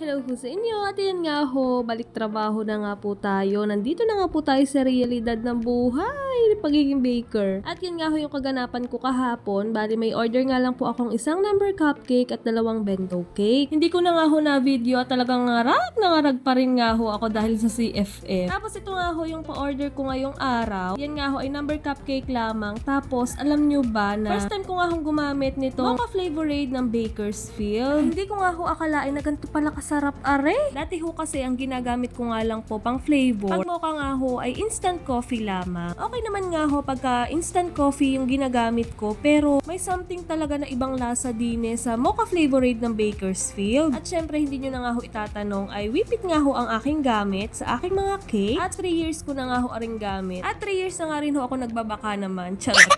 Hello po sa inyo at yan nga ho, balik trabaho na nga po tayo. Nandito na nga po tayo sa realidad ng buhay, pagiging baker. At yan nga ho yung kaganapan ko kahapon, bali may order nga lang po akong isang number cupcake at 2 bento cake. Hindi ko na nga ho na video at talagang nangarag pa rin nga ho ako dahil sa CFF. Tapos ito nga ho yung pa-order ko ngayong araw. Yan nga ho ay number cupcake lamang. Tapos alam nyo ba na first time ko nga hong gumamit nito mocha flavorade ng Bakersfield. Hindi ko nga ho akalain na ganito pala kasarap are. Dati ho kasi ang ginagamit ko nga lang po pang flavor. Pag mocha nga ho ay instant coffee lamang. Okay naman nga ho pagka instant coffee yung ginagamit ko, pero may something talaga na ibang lasa din sa mocha flavorade ng Bakersfield. At syempre hindi nyo na nga ho itatanong ay whippet nga ho ang aking gamit sa aking mga cake. At 3 years ko na nga ho aring gamit. At 3 years na nga rin ho ako nagbabaka naman. Charot.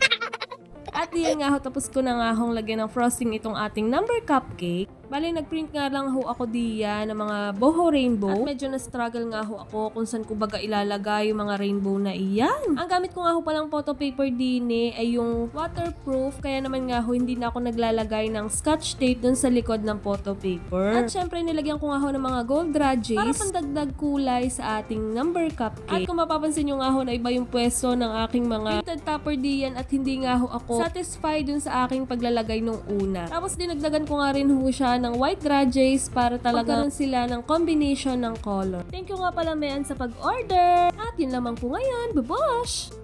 At diyan nga ho, tapos ko na nga hong lagyan ng frosting itong ating number cupcake. Bali, nagprint nga lang ho ako diyan ng mga boho rainbow. At medyo na-struggle nga ho ako kung saan ko baga ilalagay yung mga rainbow na iyan. Ang gamit ko nga ho palang photo paper din ay yung waterproof. Kaya naman nga ho, hindi na ako naglalagay ng scotch tape dun sa likod ng photo paper. At syempre, nilagyan ko nga ho ng mga gold radges para pandagdag kulay sa ating number cupcake. At kung mapapansin nyo nga ho na iba yung pwesto ng aking mga printed topper diyan at hindi nga ho ako satisfied dun sa aking paglalagay nung una. Tapos dinagdagan ko nga rin ho siya ng white radges para talaga magkaroon sila ng combination ng color. Thank you nga pala Mayan sa pag-order. At yun lamang po ngayon. Babosh!